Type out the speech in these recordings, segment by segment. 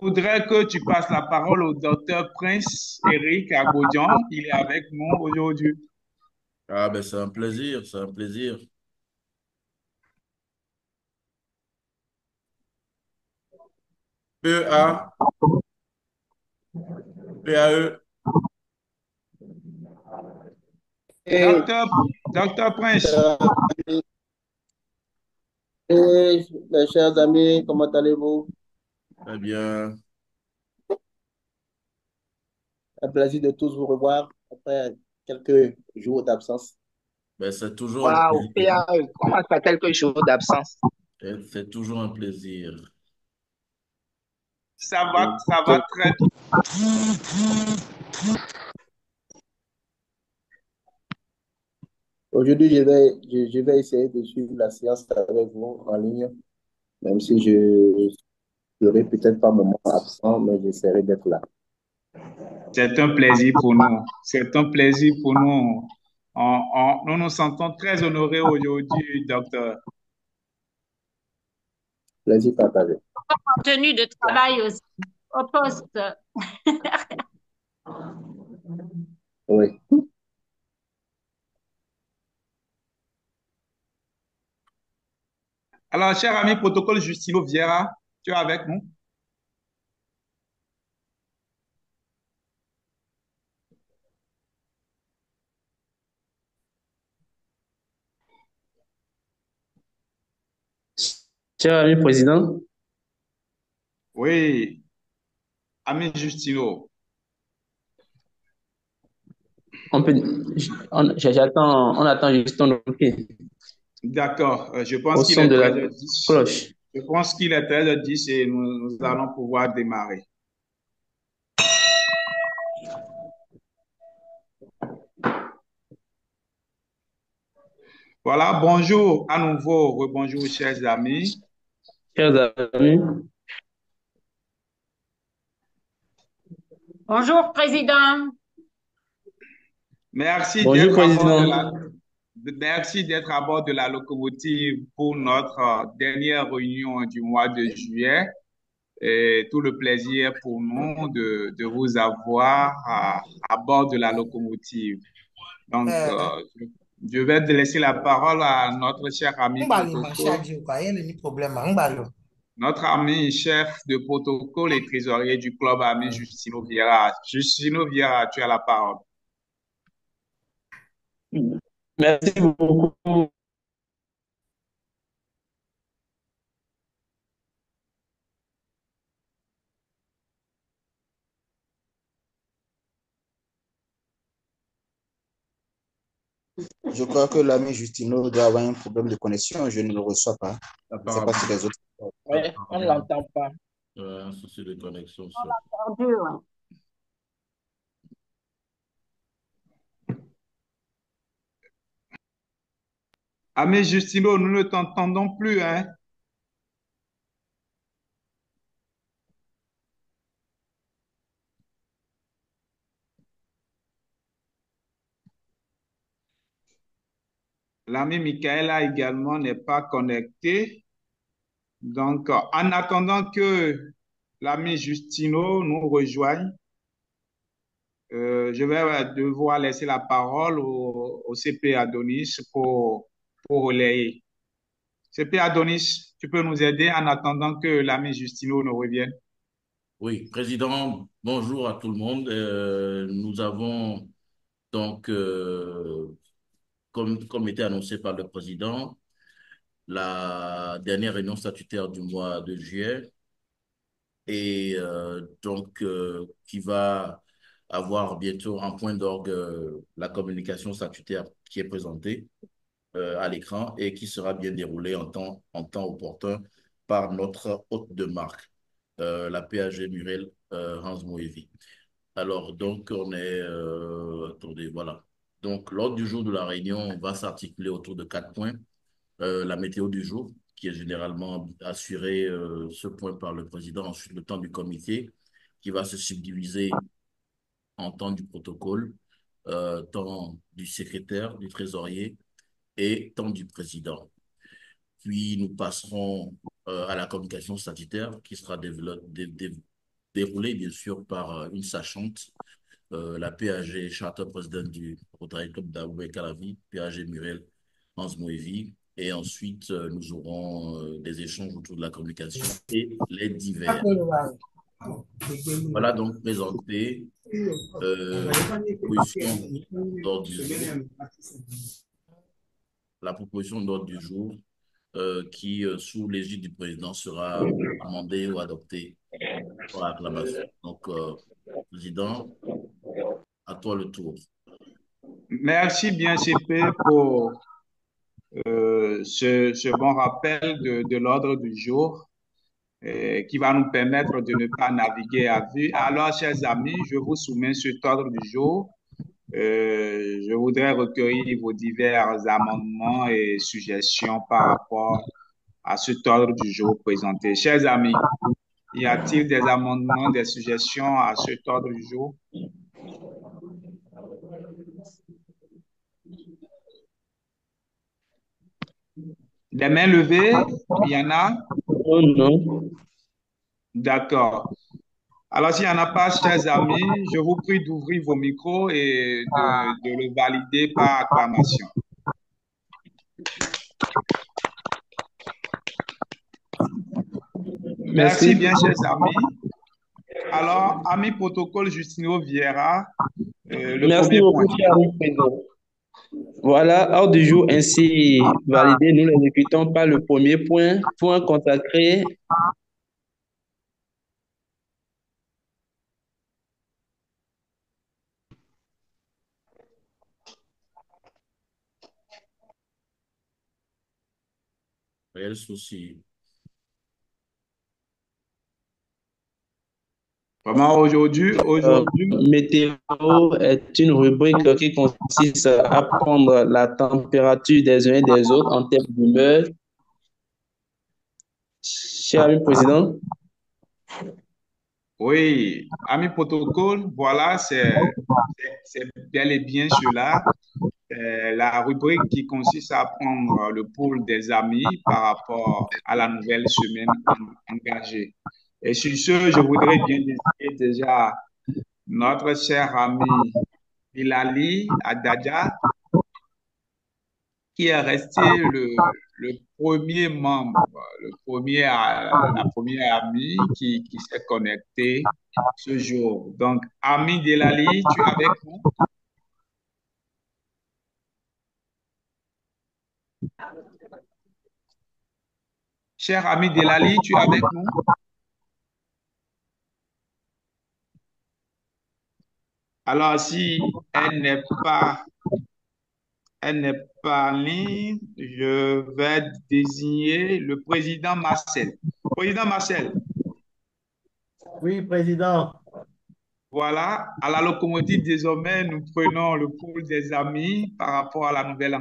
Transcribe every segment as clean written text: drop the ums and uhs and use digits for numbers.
voudrais que tu passes la parole au docteur Prince Eric Abodjan. Il est avec nous aujourd'hui. Ah ben c'est un plaisir, c'est un plaisir. PA, PAE, Et, Docteur, docteur Prince, chers amis, mes chers amis, comment allez-vous? eh bien, Un plaisir de tous vous revoir après quelques jours d'absence. ben c'est toujours un Waouh, plaisir. PAE, comment ça fait quelques jours d'absence? C'est toujours un plaisir. ça va très bien. Aujourd'hui, je vais essayer de suivre la séance avec vous en ligne, même si je serai peut-être pas un moment absent, mais j'essaierai d'être là. C'est un plaisir pour nous. C'est un plaisir pour nous. Nous nous sentons très honorés aujourd'hui, docteur. Plaisir partagé. Tenue de travail aussi, au poste. Oui. Alors, cher ami protocole Justino Vieira, tu es avec nous? Cher ami président, Oui, ami Justino. on peut, on attend juste ton OK D'accord. Je au pense qu'il son est de la 13h10. cloche. Je pense qu'il est 13h10 et nous allons pouvoir démarrer. Voilà, bonjour à nouveau, rebonjour chers amis. Chers amis, Bonjour, président. Merci bonjour d'être à bord de président. merci d'être à bord de la locomotive pour notre dernière réunion du mois de juillet. Et tout le plaisir est pour nous de vous avoir à bord de la locomotive. Donc, je je vais laisser la parole à notre cher ami Ngbali protocole, mashaji kwa yele ni problème ngbalo. notre ami chef de protocole et trésorier du club ami Justino Vieira. Justino Vieira, tu as la parole. Merci beaucoup. Je crois que l'ami Justino doit avoir un problème de connexion. Je ne le reçois pas. Je ne sais pas Apparemment, si les autres. Oui, on ne l'entend pas. Un souci de connexion sur. Perdu, ouais. ami Justino, nous ne t'entendons plus, hein? L'ami Michaela également n'est pas connecté. Donc, en attendant que l'ami Justino nous rejoigne, je vais devoir laisser la parole au CP Adonis pour relayer. CP Adonis, tu peux nous aider en attendant que l'ami Justino nous revienne? Oui, président, bonjour à tout le monde. Nous avons donc, comme était annoncé par le président, la dernière réunion statutaire du mois de juillet et qui va avoir bientôt en point d'orgue la communication statutaire qui est présentée à l'écran et qui sera bien déroulée en temps opportun par notre hôte de marque, la PAG Muriel Hans Moevi. Alors, donc, attendez, voilà. Donc, l'ordre du jour de la réunion va s'articuler autour de 4 points. La météo du jour, qui est généralement assurée, ce point par le président, ensuite le temps du comité, qui va se subdiviser en temps du protocole, temps du secrétaire, du trésorier et temps du président. Puis nous passerons à la communication statutaire qui sera déroulé, bien sûr, par une sachante, la PAG, Charter President du Rotary Club d'Abou-Calavi, PAG Muriel Hans Moevi. Et ensuite, nous aurons des échanges autour de la communication et les divers. Voilà donc présenté proposition d'ordre du jour, la proposition d'ordre du jour qui, sous l'égide du président, sera amendée ou adoptée par acclamation. Donc, président, à toi le tour. Merci bien, CP, pour ce bon rappel de l'ordre du jour qui va nous permettre de ne pas naviguer à vue. Alors, chers amis, je vous soumets cet ordre du jour. Je voudrais recueillir vos divers amendements et suggestions par rapport à cet ordre du jour présenté. Chers amis, y a-t-il des amendements, des suggestions à cet ordre du jour? Des mains levées, il y en a? Oh non. D'accord. Alors, s'il n'y en a pas, chers amis, je vous prie d'ouvrir vos micros et de le valider par acclamation. Merci bien, chers amis. Alors, ami protocole Justino Vieira, le Merci premier beaucoup, point. cher ami président. Voilà, ordre du jour ainsi validé. Nous l'exécutons par le premier point, point consacré. Réel souci. Vraiment, aujourd'hui, Météo est une rubrique qui consiste à prendre la température des uns et des autres en termes d'humeur. Cher ami président, oui, ami protocole, voilà, c'est bel et bien cela. La rubrique qui consiste à prendre le pouls des amis par rapport à la nouvelle semaine engagée. Et sur ce, je voudrais bien désigner déjà notre cher ami Bilali Adadja, qui est resté le premier membre, la première amie qui s'est connectée ce jour. Donc, ami Delali, tu es avec nous? Cher ami Delali, tu es avec nous? Alors, si elle n'est pas en ligne, je vais désigner le président Marcel. Président Marcel, Oui, président. voilà, à la locomotive désormais, nous prenons le pouls des amis par rapport à la nouvelle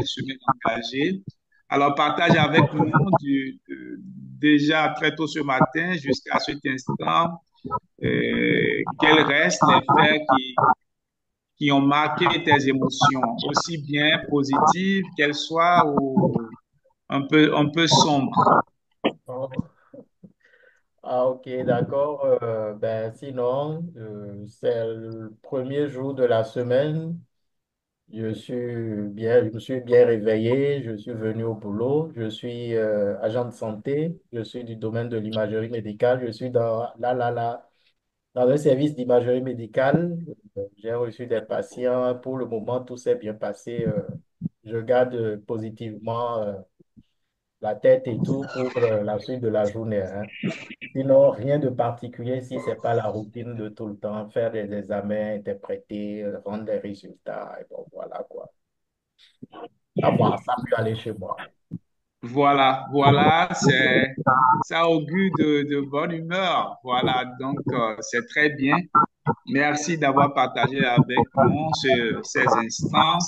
semaine engagée. Alors, partage avec nous déjà très tôt ce matin jusqu'à cet instant quels restent les faits qui ont marqué tes émotions, aussi bien positives qu'elles soient ou un peu sombres. Oh. Ah, ok, d'accord. Sinon, c'est le premier jour de la semaine. Je me suis bien réveillé. Je suis venu au boulot. Je suis agent de santé. Je suis du domaine de l'imagerie médicale. Je suis dans un service d'imagerie médicale. J'ai reçu des patients. Pour le moment, tout s'est bien passé. Je garde positivement la tête et tout pour la suite de la journée, hein. Sinon, rien de particulier si ce n'est pas la routine de tout le temps, faire des examens, interpréter, rendre des résultats, et bon, voilà quoi. Ça peut aller chez moi. Voilà, ça augure de bonne humeur. Voilà, donc c'est très bien. Merci d'avoir partagé avec nous ces instants,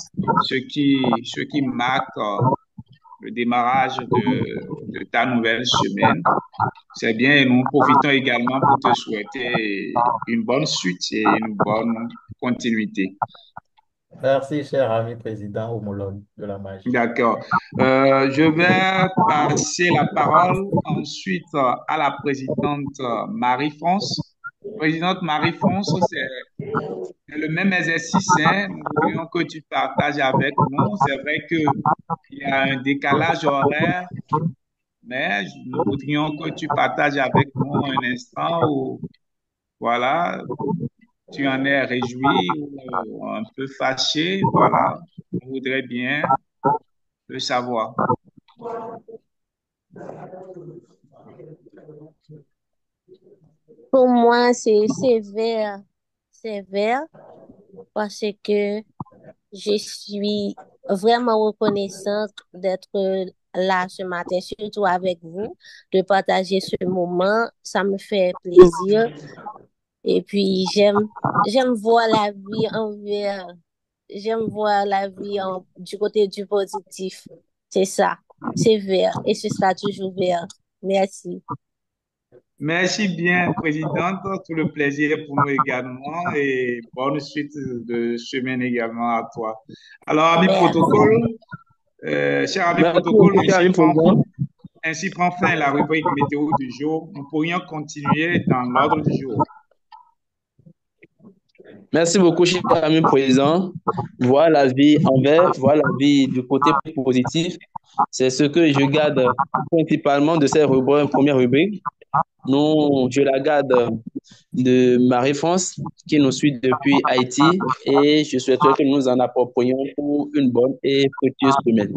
ce qui marque le démarrage de ta nouvelle semaine. C'est bien et nous profitons également pour te souhaiter une bonne suite et une bonne continuité. Merci, cher ami président homologue de la magie. D'accord. Je vais passer la parole ensuite à la présidente Marie-France. Présidente Marie-France, c'est le même exercice, hein. Nous voudrions que tu partages avec nous. C'est vrai qu'il y a un décalage horaire, mais nous voudrions que tu partages avec nous un instant où, voilà, tu en es réjoui ou un peu fâché. Voilà, on voudrait bien le savoir. Pour moi, c'est sévère. Sévère parce que je suis vraiment reconnaissante d'être là ce matin, surtout avec vous, de partager ce moment. Ça me fait plaisir. Et puis, j'aime voir la vie j'aime voir la vie du côté du positif. C'est ça. C'est vert. Et ce sera toujours vert. Merci. Merci bien, Présidente. Tout le plaisir est pour nous également et bonne suite de semaine également à toi. Alors, ami Merci. protocole, cher ami Merci protocole, beaucoup, cher ami président. ainsi prend fin la rubrique météo du jour. Nous pourrions continuer dans l'ordre du jour. Merci beaucoup, cher ami président. Voir la vie en vert, voir la vie du côté positif, c'est ce que je garde principalement de cette rubrique, première rubrique. Nous, je la garde de Marie-France qui nous suit depuis Haïti et je souhaiterais que nous en approprions pour une bonne et fructueuse semaine.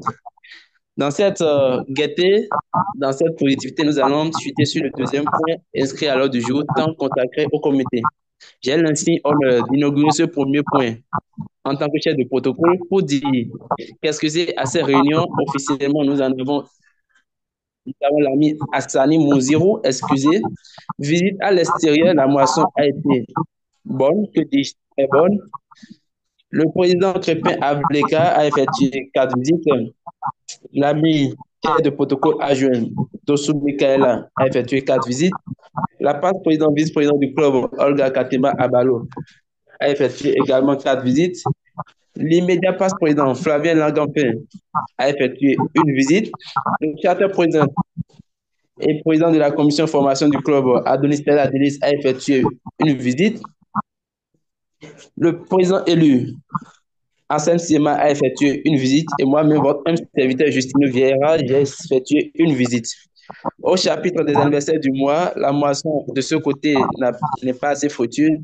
Dans cette gaieté, dans cette positivité, nous allons chuter sur le deuxième point inscrit à l'ordre du jour, temps consacré au comité. J'ai ainsi honneur d'inaugurer ce premier point en tant que chef de protocole pour dire qu'est-ce que c'est à ces réunions. Officiellement, nous avons l'ami Hassani Mouziro, excusez. Visite à l'extérieur, la moisson a été bonne, que dis-je, très bonne. Le président Crépin Ableka a effectué 4 visites. L'ami chef de protocole adjoint Dossou Mikaela a effectué 4 visites. La passe-président, vice-président du club, Olga Katema Abalo, a effectué également 4 visites. L'immédiat passe-président, Flavien Langampin, a effectué une visite. Le charter-président et président de la commission de formation du club, Adonis Stella Delis, a effectué une visite. Le président élu, Hassan Sima, a effectué une visite. Et moi-même, votre serviteur Justine Vieira, j'ai effectué une visite. Au chapitre des anniversaires du mois, la moisson de ce côté n'est pas assez fructueuse.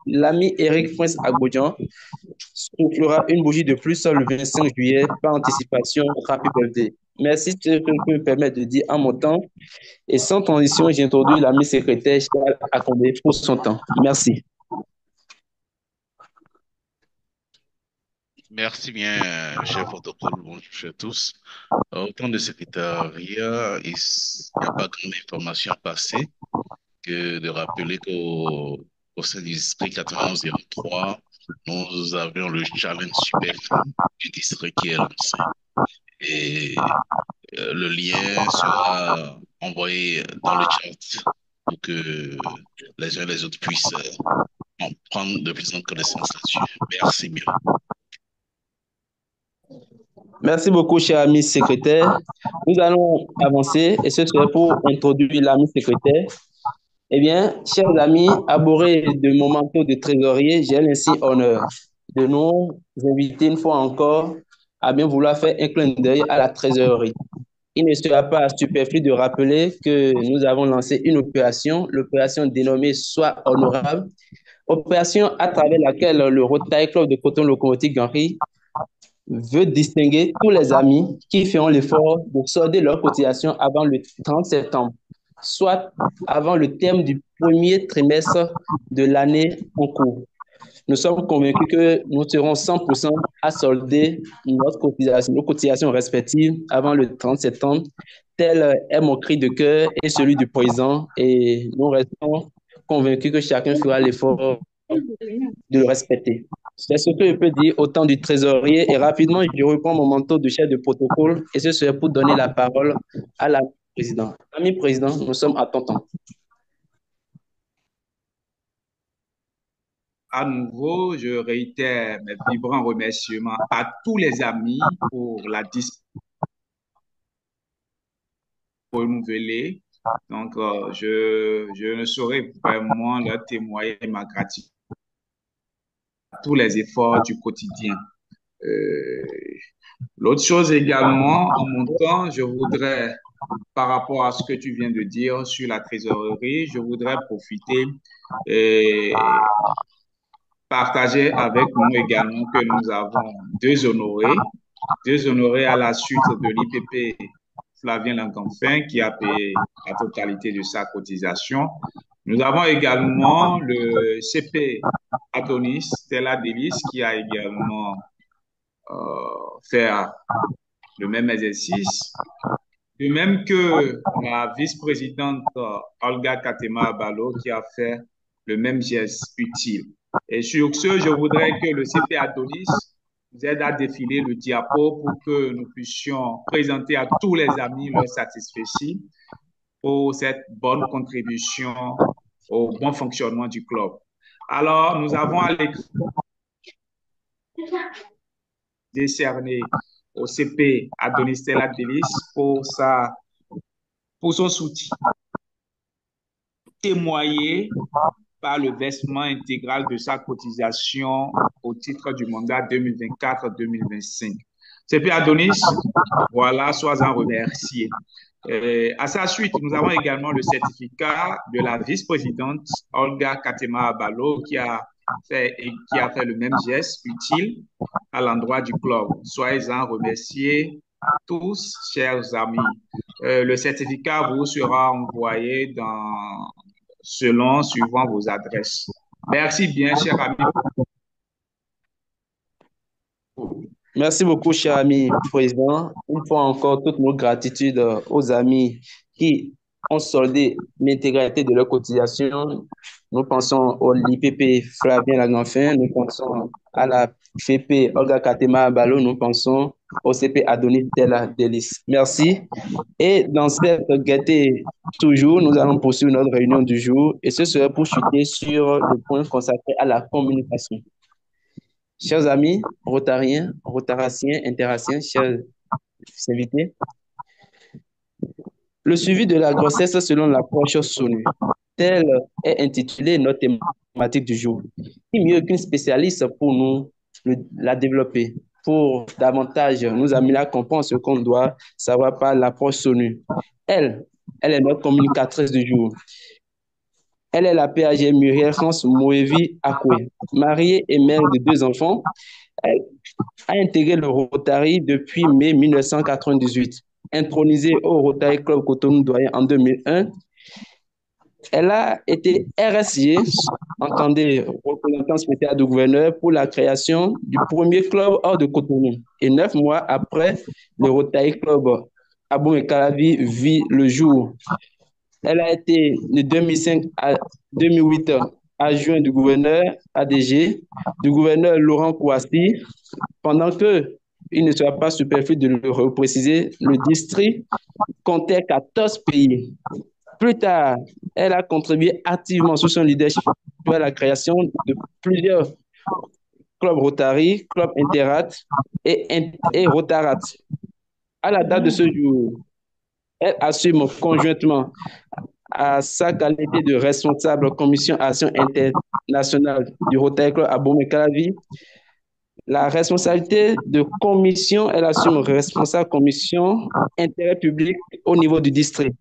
L'ami Eric Prince Agbodjan soufflera une bougie de plus le 25 juillet par anticipation. Happy birthday. Merci, ce que je me permettre de dire en mon temps. Et sans transition, j'introduis l'ami secrétaire Charles Akondé pour son temps. Merci. Merci bien, cher protocole. Bonjour à tous. Au temps de secrétariat, il n'y a pas grande information à passer que de rappeler qu'au sein du district 9103, nous avions le challenge super du district qui est lancé. Et le lien sera envoyé dans le chat pour que les uns et les autres puissent en prendre de plus en plus connaissance là-dessus. Merci bien. Merci beaucoup, cher ami secrétaire. Nous allons avancer et ce serait pour introduire l'ami secrétaire. Eh bien, chers amis, abordés de mon manteau de trésorier, j'ai ainsi honneur de nous inviter une fois encore à bien vouloir faire un clin d'œil à la trésorerie. Il ne sera pas superflu de rappeler que nous avons lancé une opération, l'opération dénommée Sois honorable, opération à travers laquelle le Rotary Club de Coton Locomotive Ganry veut distinguer tous les amis qui feront l'effort de solder leur cotisation avant le 30 septembre, soit avant le terme du premier trimestre de l'année en cours. Nous sommes convaincus que nous serons 100% à solder nos cotisations respectives avant le 30 septembre. Tel est mon cri de cœur et celui du président. Et nous restons convaincus que chacun fera l'effort de le respecter. C'est ce que je peux dire au temps du trésorier. Et rapidement, je reprends mon manteau de chef de protocole et ce serait pour donner la parole à l'ami président. Ami président, nous sommes à ton temps. à nouveau, je réitère mes vibrants remerciements à tous les amis pour la disponibilité renouvelée. Donc, je ne saurais vraiment leur témoigner ma gratitude à tous les efforts du quotidien. Euh, L'autre chose également, en mon temps, je voudrais, par rapport à ce que tu viens de dire sur la trésorerie, je voudrais profiter et partager avec nous également que nous avons deux honorés à la suite de l'IPP Flavien Lancanfin qui a payé la totalité de sa cotisation. Nous avons également le CP Adonis Stella Delis qui a également fait le même exercice. De même que la vice-présidente Olga Katema Balo qui a fait le même geste utile. Et sur ce, je voudrais que le CP Adonis nous aide à défiler le diapo pour que nous puissions présenter à tous les amis leur satisfaction pour cette bonne contribution au bon fonctionnement du club. Alors, nous avons à l'écran décerné au CP Adonis Stella Delis pour son soutien témoigné par le versement intégral de sa cotisation au titre du mandat 2024-2025. CP Adonis, voilà, sois-en remercié. À sa suite, nous avons également le certificat de la vice-présidente Olga Katema Abalo qui a fait le même geste utile à l'endroit du club. Soyez-en remerciés tous, chers amis. Le certificat vous sera envoyé suivant vos adresses. Merci bien, chers amis. Merci beaucoup, cher ami président. Une fois encore, toutes nos gratitudes aux amis qui ont soldé l'intégralité de leur cotisation. Nous pensons au l'IPP Flavien Lagranfin, nous pensons à la FP Olga Katema Balo, nous pensons au CP Adonis Stella Delis. Merci. Et dans cette gaieté, toujours, nous allons poursuivre notre réunion du jour et ce serait pour chuter sur le point consacré à la communication. Chers amis, rotariens, rotaraciens, interaciens, chers invités, le suivi de la grossesse selon l'approche SONU, telle est intitulée notre thématique du jour. Qui mieux qu'une spécialiste pour nous la développer, pour davantage nous amener à comprendre ce qu'on doit savoir par l'approche SONU. Elle est notre communicatrice du jour. Elle est la PAG Muriel France Moevi Akwe, mariée et mère de 2 enfants. Elle a intégré le Rotary depuis mai 1998. Intronisée au Rotary Club Cotonou Doyen en 2001, elle a été RSG, entendez, représentant spécial du gouverneur pour la création du premier club hors de Cotonou. Et 9 mois après, le Rotary Club Aboumé-Calavi vit le jour. Elle a été de 2005 à 2008 adjoint du gouverneur ADG, du gouverneur Laurent Kouassi, pendant que, il ne sera pas superflu de le repréciser, le district comptait 14 pays. Plus tard, elle a contribué activement sous son leadership à la création de plusieurs clubs Rotary, clubs Interat et Rotarat. À la date de ce jour, elle assume conjointement à sa qualité de responsable commission action internationale du Rotary Club Aboumé-Calavi la responsabilité de commission, elle assume responsable commission intérêt public au niveau du district.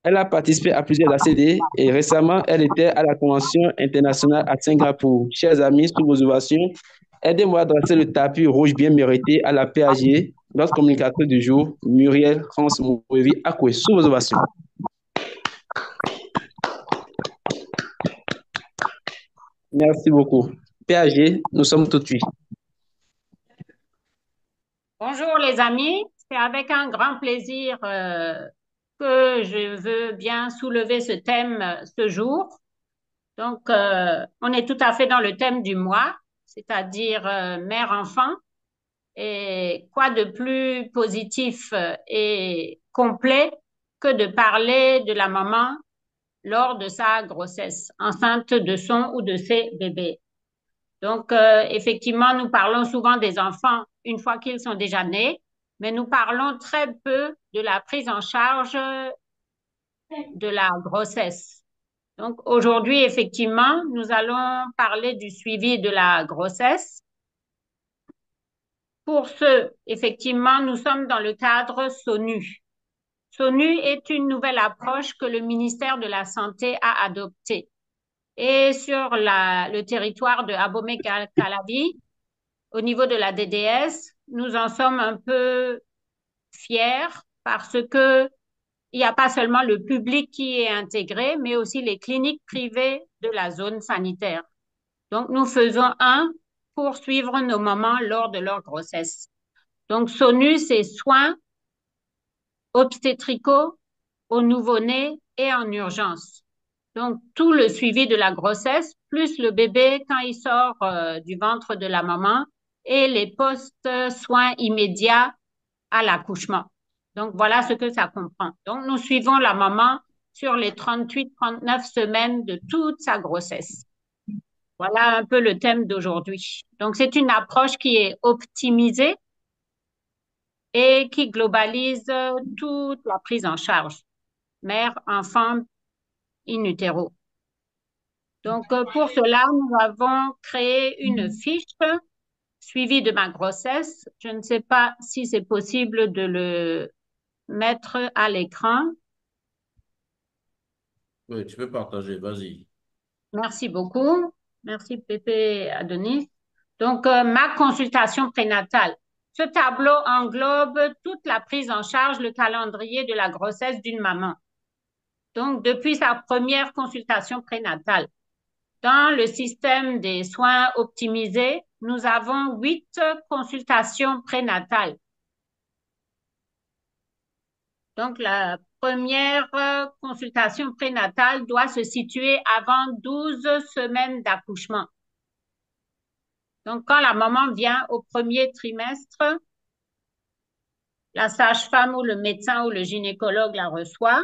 Elle a participé à plusieurs ACD et récemment, elle était à la Convention internationale à Singapour. Chers amis, sous vos ovations, aidez-moi à dresser le tapis rouge bien mérité à la PAG, notre communicateur du jour, Muriel France Mouevi Akwe. Sous vos ovations. Merci beaucoup. PAG, nous sommes tout de suite. Bonjour les amis, c'est avec un grand plaisir que je veux bien soulever ce thème ce jour. Donc, on est tout à fait dans le thème du mois, c'est-à-dire mère-enfant. Et quoi de plus positif et complet que de parler de la maman lors de sa grossesse, enceinte de son ou de ses bébés. Donc, effectivement, nous parlons souvent des enfants une fois qu'ils sont déjà nés, mais nous parlons très peu de la prise en charge de la grossesse. Donc, aujourd'hui, effectivement, nous allons parler du suivi de la grossesse. Pour ce, effectivement, nous sommes dans le cadre SONU. SONU est une nouvelle approche que le ministère de la Santé a adoptée. Et sur le territoire de Abomey-Calavi, au niveau de la DDS, nous en sommes un peu fiers parce que il n'y a pas seulement le public qui est intégré, mais aussi les cliniques privées de la zone sanitaire. Donc, nous faisons un pour suivre nos mamans lors de leur grossesse. Donc, SONU, c'est soins obstétricaux au nouveau-né et en urgence. Donc, tout le suivi de la grossesse, plus le bébé quand il sort du ventre de la maman et les post-soins immédiats à l'accouchement. Donc, voilà ce que ça comprend. Donc, nous suivons la maman sur les 38-39 semaines de toute sa grossesse. Voilà un peu le thème d'aujourd'hui. Donc, c'est une approche qui est optimisée et qui globalise toute la prise en charge, mère, enfant, in utero. Donc, pour cela, nous avons créé une fiche suivie de ma grossesse. Je ne sais pas si c'est possible de le mettre à l'écran. Oui, tu peux partager, vas-y. Merci beaucoup. Merci Pépé Adonis. Donc, ma consultation prénatale. Ce tableau englobe toute la prise en charge, le calendrier de la grossesse d'une maman. Donc, depuis sa première consultation prénatale. Dans le système des soins optimisés, nous avons 8 consultations prénatales. Donc, la première consultation prénatale doit se situer avant 12 semaines d'accouchement. Donc, quand la maman vient au premier trimestre, la sage-femme ou le médecin ou le gynécologue la reçoit.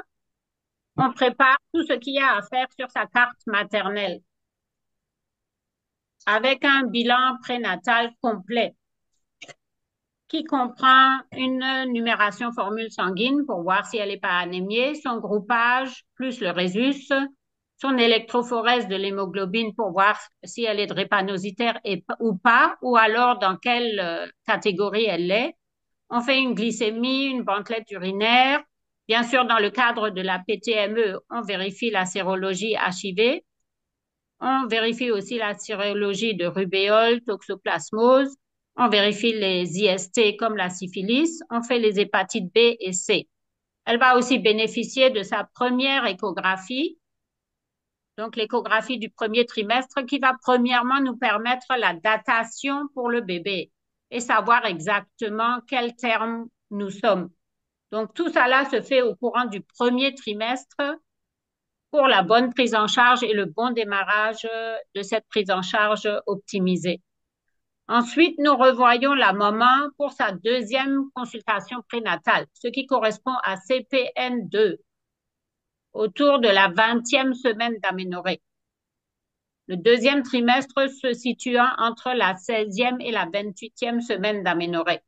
On prépare tout ce qu'il y a à faire sur sa carte maternelle avec un bilan prénatal complet qui comprend une numération formule sanguine pour voir si elle n'est pas anémiée, son groupage plus le résus, son électrophorèse de l'hémoglobine pour voir si elle est drépanocytaire ou pas, ou alors dans quelle catégorie elle est. On fait une glycémie, une bandelette urinaire. Bien sûr, dans le cadre de la PTME, on vérifie la sérologie HIV. On vérifie aussi la sérologie de rubéole, toxoplasmose. On vérifie les IST comme la syphilis. On fait les hépatites B et C. Elle va aussi bénéficier de sa première échographie, donc l'échographie du premier trimestre, qui va premièrement nous permettre la datation pour le bébé et savoir exactement quel terme nous sommes. Donc, tout ça se fait au courant du premier trimestre pour la bonne prise en charge et le bon démarrage de cette prise en charge optimisée. Ensuite, nous revoyons la maman pour sa deuxième consultation prénatale, ce qui correspond à CPN2, autour de la 20e semaine d'aménorrhée. Le deuxième trimestre se situant entre la 16e et la 28e semaine d'aménorrhée.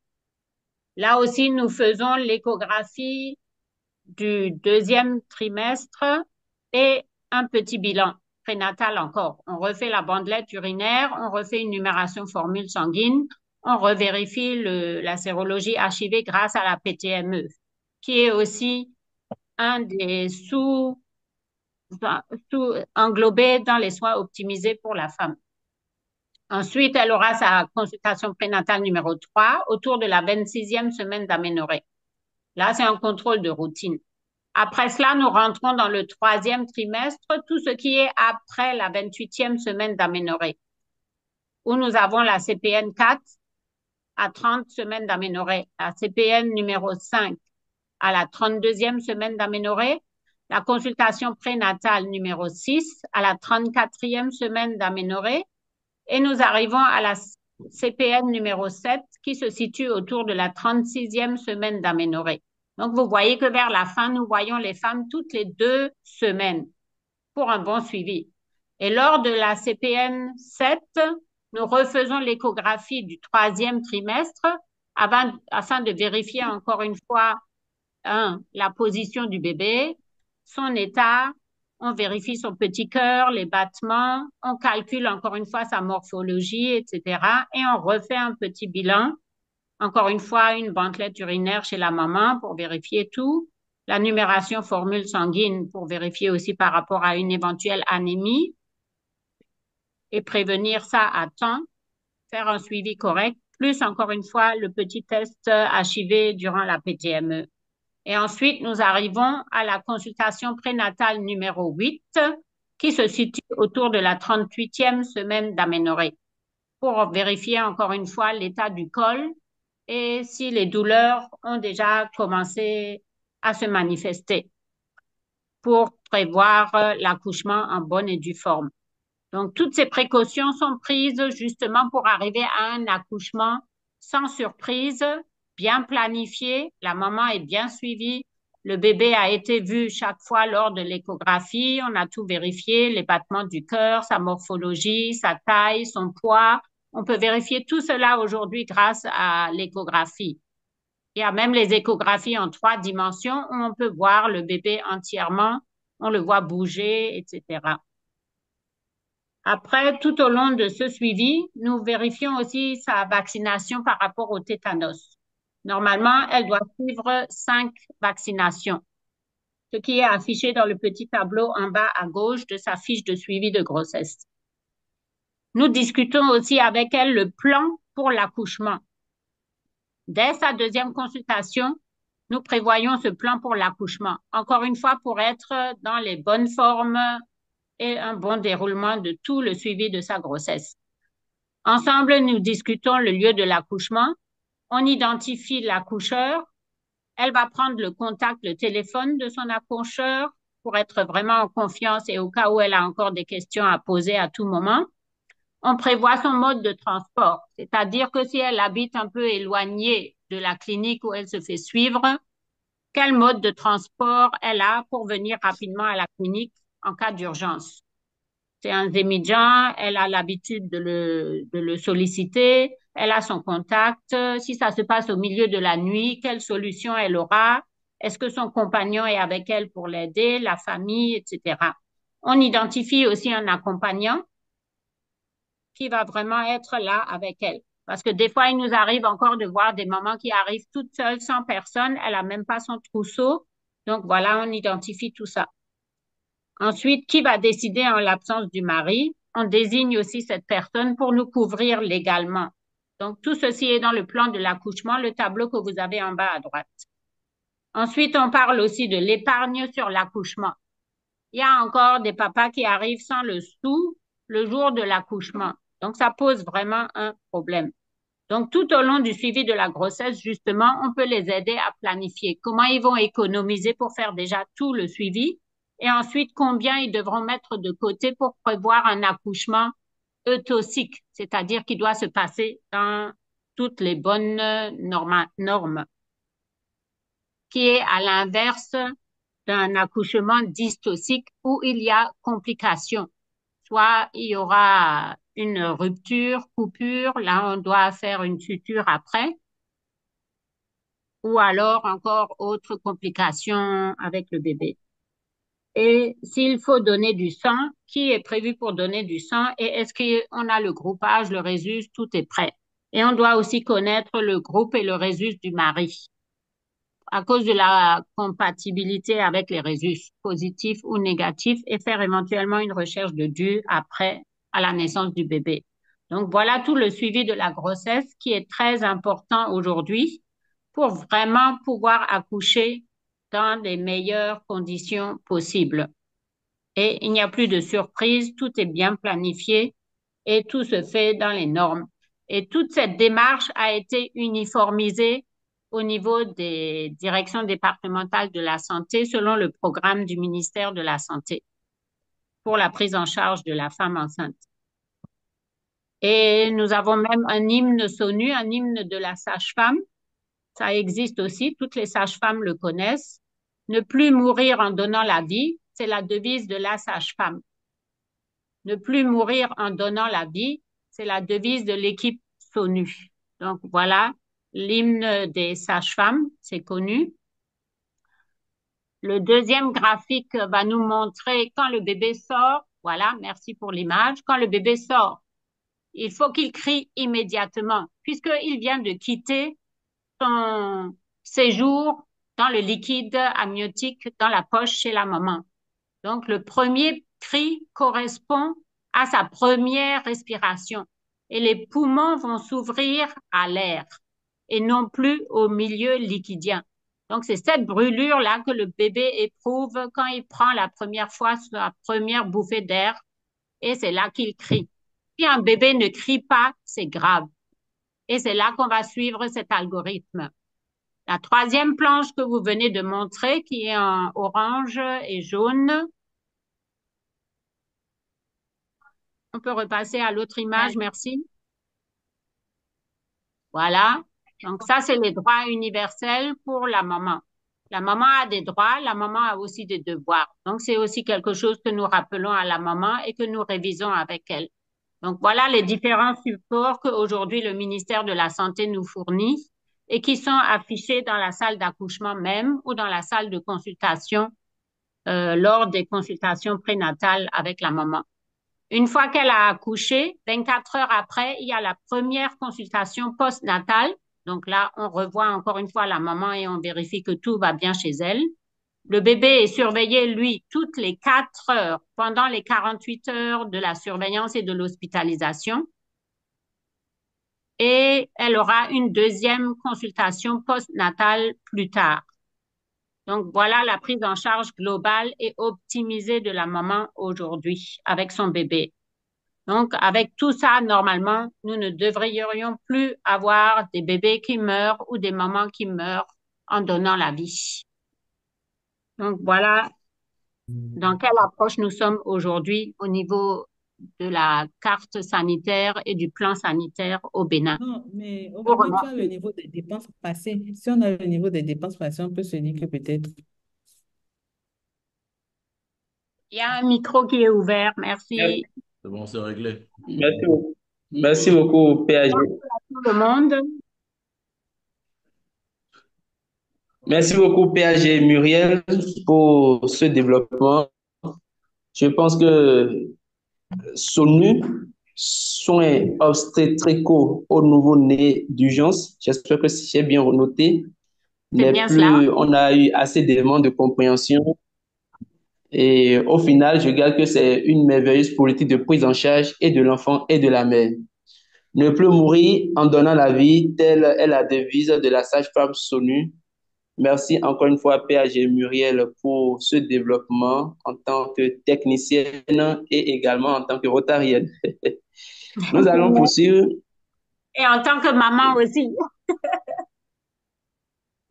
Là aussi, nous faisons l'échographie du deuxième trimestre et un petit bilan prénatal encore. On refait la bandelette urinaire, on refait une numération formule sanguine, on revérifie la sérologie HIV grâce à la PTME, qui est aussi un des englobé dans les soins optimisés pour la femme. Ensuite, elle aura sa consultation prénatale numéro 3 autour de la 26e semaine d'aménorrhée. Là, c'est un contrôle de routine. Après cela, nous rentrons dans le 3e trimestre, tout ce qui est après la 28e semaine d'aménorrhée, où nous avons la CPN 4 à 30 semaines d'aménorrhée, la CPN numéro 5 à la 32e semaine d'aménorrhée, la consultation prénatale numéro 6 à la 34e semaine d'aménorrhée, et nous arrivons à la CPN numéro 7 qui se situe autour de la 36e semaine d'aménorrhée. Donc, vous voyez que vers la fin, nous voyons les femmes toutes les 2 semaines. pour un bon suivi. Et lors de la CPN 7, nous refaisons l'échographie du 3e trimestre afin de vérifier encore une fois, la position du bébé, son état, on vérifie son petit cœur, les battements, on calcule encore une fois sa morphologie, etc. Et on refait un petit bilan. Encore une fois, une bandelette urinaire chez la maman pour vérifier tout. La numération formule sanguine pour vérifier aussi par rapport à une éventuelle anémie et prévenir ça à temps, faire un suivi correct, plus encore une fois le petit test HIV durant la PTME. Et ensuite, nous arrivons à la consultation prénatale numéro 8 qui se situe autour de la 38e semaine d'aménorrhée pour vérifier encore une fois l'état du col et si les douleurs ont déjà commencé à se manifester pour prévoir l'accouchement en bonne et due forme. Donc, toutes ces précautions sont prises justement pour arriver à un accouchement sans surprise, bien planifié, la maman est bien suivie, le bébé a été vu chaque fois lors de l'échographie, on a tout vérifié, les battements du cœur, sa morphologie, sa taille, son poids. On peut vérifier tout cela aujourd'hui grâce à l'échographie. Il y a même les échographies en 3 dimensions où on peut voir le bébé entièrement, on le voit bouger, etc. Après, tout au long de ce suivi, nous vérifions aussi sa vaccination par rapport au tétanos. Normalement, elle doit suivre 5 vaccinations, ce qui est affiché dans le petit tableau en bas à gauche de sa fiche de suivi de grossesse. Nous discutons aussi avec elle le plan pour l'accouchement. Dès sa 2e consultation, nous prévoyons ce plan pour l'accouchement. Encore une fois, pour être dans les bonnes formes et un bon déroulement de tout le suivi de sa grossesse. Ensemble, nous discutons le lieu de l'accouchement. On identifie l'accoucheur. Elle va prendre le contact, le téléphone de son accoucheur pour être vraiment en confiance et au cas où elle a encore des questions à poser à tout moment. On prévoit son mode de transport, c'est-à-dire que si elle habite un peu éloignée de la clinique où elle se fait suivre, quel mode de transport elle a pour venir rapidement à la clinique en cas d'urgence. C'est un Zémidjan, elle a l'habitude de le solliciter, elle a son contact. Si ça se passe au milieu de la nuit, quelle solution elle aura? Est-ce que son compagnon est avec elle pour l'aider, la famille, etc. On identifie aussi un accompagnant qui va vraiment être là avec elle. Parce que des fois, il nous arrive encore de voir des mamans qui arrivent toutes seules, sans personne, elle a même pas son trousseau. Donc voilà, on identifie tout ça. Ensuite, qui va décider en l'absence du mari? On désigne aussi cette personne pour nous couvrir légalement. Donc, tout ceci est dans le plan de l'accouchement, le tableau que vous avez en bas à droite. Ensuite, on parle aussi de l'épargne sur l'accouchement. Il y a encore des papas qui arrivent sans le sou le jour de l'accouchement. Donc, ça pose vraiment un problème. Donc, tout au long du suivi de la grossesse, justement, on peut les aider à planifier comment ils vont économiser pour faire déjà tout le suivi et ensuite combien ils devront mettre de côté pour prévoir un accouchement eutocique, c'est-à-dire qui doit se passer dans toutes les bonnes normes, qui est à l'inverse d'un accouchement dystocique où il y a complications. Soit il y aura une rupture, coupure, là on doit faire une suture après, ou alors encore autre complication avec le bébé. Et s'il faut donner du sang, qui est prévu pour donner du sang et est-ce qu'on a le groupage, le résus, tout est prêt. Et on doit aussi connaître le groupe et le résus du mari à cause de la compatibilité avec les résus positifs ou négatifs et faire éventuellement une recherche de DU après à la naissance du bébé. Donc voilà tout le suivi de la grossesse qui est très important aujourd'hui pour vraiment pouvoir accoucher dans les meilleures conditions possibles. Et il n'y a plus de surprise, tout est bien planifié et tout se fait dans les normes. Et toute cette démarche a été uniformisée au niveau des directions départementales de la santé selon le programme du ministère de la Santé pour la prise en charge de la femme enceinte. Et nous avons même un hymne SONU, un hymne de la sage-femme. Ça existe aussi, toutes les sages-femmes le connaissent. Ne plus mourir en donnant la vie, c'est la devise de la sage-femme. Ne plus mourir en donnant la vie, c'est la devise de l'équipe SONU. Donc voilà, l'hymne des sages-femmes, c'est connu. Le deuxième graphique va nous montrer quand le bébé sort. Voilà, merci pour l'image. Quand le bébé sort, il faut qu'il crie immédiatement, puisqu'il vient de quitter son séjour dans le liquide amniotique dans la poche chez la maman. Donc, le premier cri correspond à sa première respiration et les poumons vont s'ouvrir à l'air et non plus au milieu liquidien. Donc, c'est cette brûlure-là que le bébé éprouve quand il prend la première fois sa première bouffée d'air et c'est là qu'il crie. Si un bébé ne crie pas, c'est grave. Et c'est là qu'on va suivre cet algorithme. La troisième planche que vous venez de montrer, qui est en orange et jaune, on peut repasser à l'autre image, merci. Voilà. Donc ça, c'est les droits universels pour la maman. La maman a des droits, la maman a aussi des devoirs. Donc c'est aussi quelque chose que nous rappelons à la maman et que nous révisons avec elle. Donc voilà les différents supports qu'aujourd'hui le ministère de la Santé nous fournit et qui sont affichés dans la salle d'accouchement même ou dans la salle de consultation lors des consultations prénatales avec la maman. Une fois qu'elle a accouché, 24 heures après, il y a la première consultation postnatale. Donc là, on revoit encore une fois la maman et on vérifie que tout va bien chez elle. Le bébé est surveillé, lui, toutes les 4 heures pendant les 48 heures de la surveillance et de l'hospitalisation. Et elle aura une deuxième consultation postnatale plus tard. Donc voilà la prise en charge globale et optimisée de la maman aujourd'hui avec son bébé. Donc avec tout ça, normalement, nous ne devrions plus avoir des bébés qui meurent ou des mamans qui meurent en donnant la vie. Donc voilà dans quelle approche nous sommes aujourd'hui au niveau de la carte sanitaire et du plan sanitaire au Bénin. Non, mais au Vous moment où tu as le remercie. niveau des dépenses passées, si on a le niveau des dépenses passées, on peut se dire que peut-être. Il y a un micro qui est ouvert. Merci. C'est bon, c'est réglé. Merci beaucoup. Merci beaucoup, PAG. Tout le monde. Merci beaucoup, PAG Muriel, pour ce développement. Je pense que SONU, soins obstétricaux au nouveau-né d'urgence, j'espère que si j'ai bien noté, C'est bien cela. on a eu assez d'éléments de compréhension et au final, je regarde que c'est une merveilleuse politique de prise en charge et de l'enfant et de la mère. Ne plus mourir en donnant la vie, telle est la devise de la sage-femme SONU. Merci encore une fois, PAG Muriel, pour ce développement en tant que technicienne et également en tant que rotarienne. Nous allons poursuivre. Et en tant que maman aussi.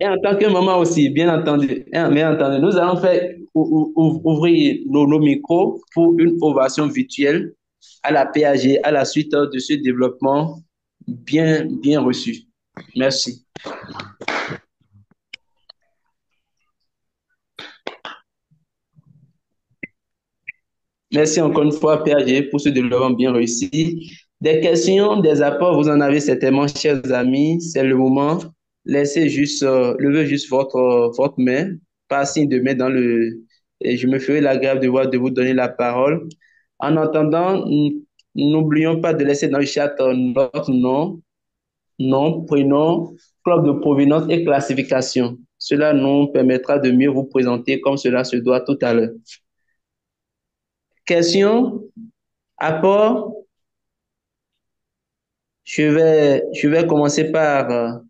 Et en tant que maman aussi, bien entendu. Bien entendu. Nous allons faire ouvrir nos micros pour une ovation virtuelle à la PAG à la suite de ce développement bien reçu. Merci. Merci encore une fois, PAG, pour ce développement bien réussi. Des questions, des apports, vous en avez certainement, chers amis. C'est le moment. Laissez juste, levez juste votre main, pas signe de main et je me ferai l'agréable de vous donner la parole. En attendant, n'oublions pas de laisser dans le chat notre nom, prénom, club de provenance et classification. Cela nous permettra de mieux vous présenter comme cela se doit tout à l'heure. Question, apport. Je vais commencer par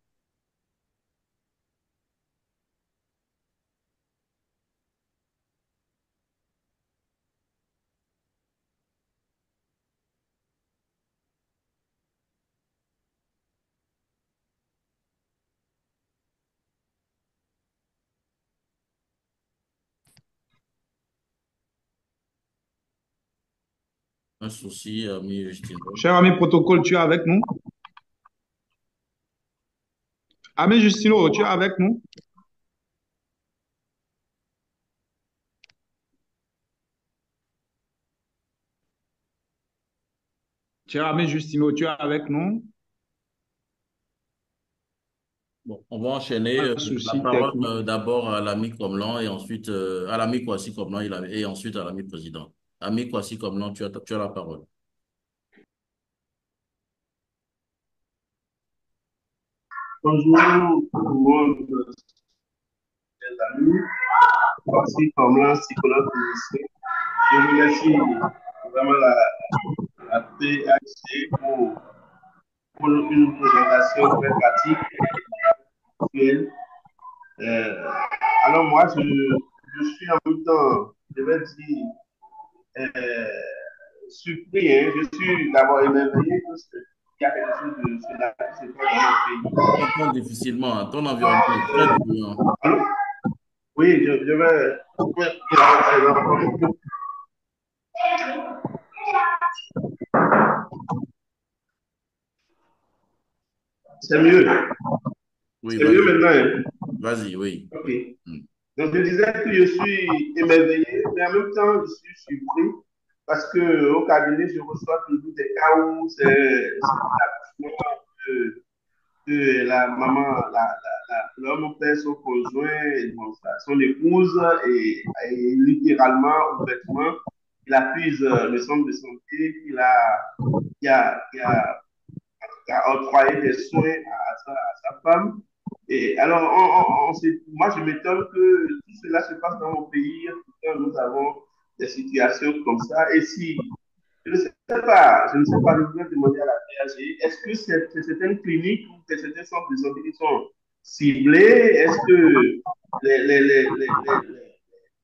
Un souci, ami Justine. Cher ami protocole, tu es avec nous? Ami Justino, tu es avec nous? Cher ami Justino, tu es avec nous? Bon, on va enchaîner. Un La souci parole technique. d'abord à l'ami Comlan et ensuite à l'ami Kwasi Comlan et ensuite à l'ami président. Ami Kwasi Comlan, tu as la parole. Bonjour tout le monde, chers amis. Voici Comlan, psychologue clinicien. Je remercie vraiment la PHC pour une présentation très pratique et actuelle. Alors moi, je suis en même temps, je vais dire, surpris. Hein. Je suis d'abord émerveillé parce qu'il y a quelque chose de cela qui se passe dans notre pays. On entend difficilement, hein. Ton environnement est très bruyant. Allô? Oui, je vais. Oui, par exemple. C'est mieux. Oui, C'est mieux vas-y. maintenant. Hein? Vas-y, oui. Ok. Donc, je disais que je suis émerveillé, mais en même temps, je suis surpris parce que au cabinet, je reçois toujours des cas où c'est l'accouchement que la maman, l'homme perd son conjoint, et bon, son épouse, et littéralement, ouvertement, il accuse le centre de santé qui a octroyé des soins à sa femme. Et alors, moi, je m'étonne que tout cela se passe dans mon pays. Pourtant, nous avons des situations comme ça. Et si, je ne sais pas, je voudrais demander à la PAG, est-ce que c'est certaines cliniques ou que certains centres de santé qui sont ciblés? Est-ce que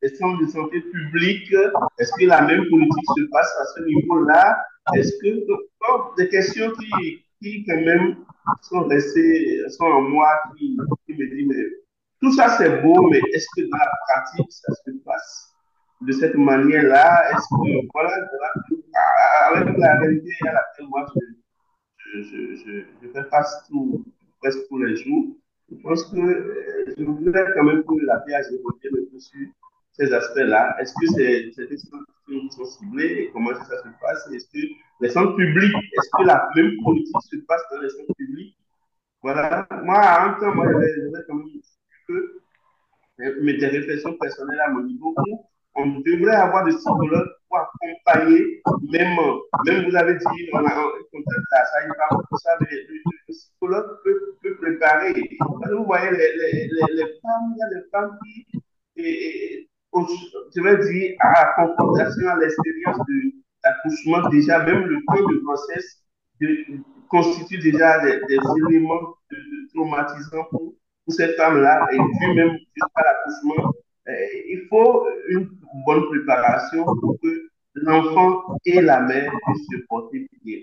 les centres de santé publics, est-ce que la même politique se passe à ce niveau-là? Est-ce que, donc, des questions qui quand même sont restées, sont en moi, qui me disent, mais tout ça c'est beau, mais est-ce que dans la pratique ça se passe de cette manière-là? Est-ce que, voilà, avec la réalité à laquelle moi je fais face presque tous les jours. Je pense que je voudrais quand même que la PAG revienne un peu sur ces aspects-là. Est-ce que c'est des centres qui sont ciblés et comment ça se passe? Est-ce que les centres publics, est-ce que la même politique se passe dans les centres publics? Voilà. Moi, en même temps, moi, je vais quand même dire que mais des réflexions personnelles à mon niveau où on devrait avoir des psychologues pour accompagner, même vous avez dit, on a un contact à ça, il parle de ça, mais le psychologue peut préparer. Parce que vous voyez, les femmes, il y a des femmes qui, je vais dire, à la confrontation à l'expérience de l'accouchement, déjà, même le temps de grossesse constitue déjà des éléments traumatisants pour ces femmes-là, et puis même jusqu'à l'accouchement, il faut une bonne préparation pour que l'enfant et la mère puissent se porter bien.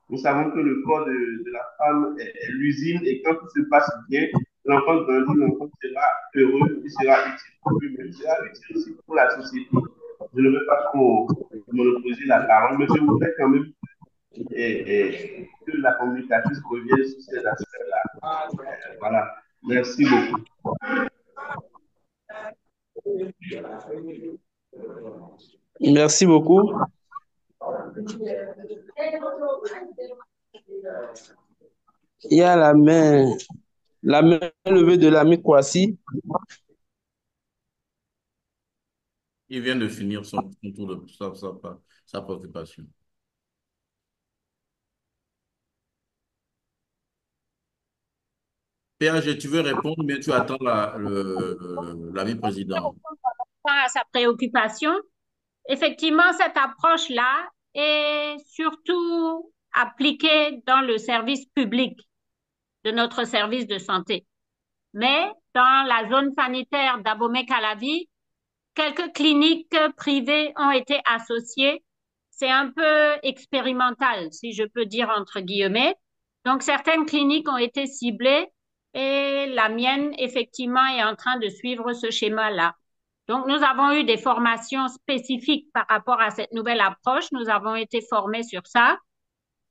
Nous savons que le corps de la femme est l'usine, et quand tout se passe bien, l'enfant grandit, l'enfant sera heureux, il sera utile pour lui-même, il sera utile aussi pour la société. Je ne veux pas trop monopoliser la parole, mais je voudrais quand même que la communicatrice revienne sur ces aspects-là. Voilà. Merci beaucoup. Merci beaucoup. Il y a la main levée de l'ami Kwasi. Il vient de finir son tour de sa préoccupation. PAG, tu veux répondre, mais tu attends l'ami président. À sa préoccupation, effectivement, cette approche-là est surtout appliquée dans le service public de notre service de santé. Mais dans la zone sanitaire d'Abomey-Calavi, quelques cliniques privées ont été associées. C'est un peu expérimental, si je peux dire entre guillemets. Donc, certaines cliniques ont été ciblées et la mienne, effectivement, est en train de suivre ce schéma-là. Donc, nous avons eu des formations spécifiques par rapport à cette nouvelle approche. Nous avons été formés sur ça.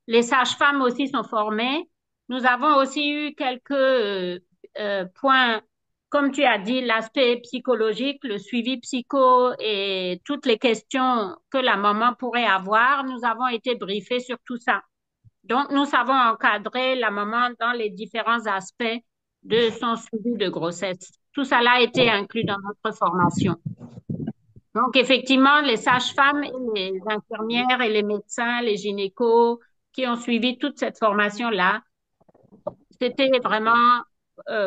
Les sages-femmes aussi sont formées. Nous avons aussi eu quelques points, comme tu as dit, l'aspect psychologique, le suivi psycho et toutes les questions que la maman pourrait avoir. Nous avons été briefés sur tout ça. Donc, nous savons encadrer la maman dans les différents aspects de son suivi de grossesse. Tout cela a été inclus dans notre formation. Donc, effectivement, les sages-femmes et les infirmières et les médecins, les gynécos qui ont suivi toute cette formation-là, c'était vraiment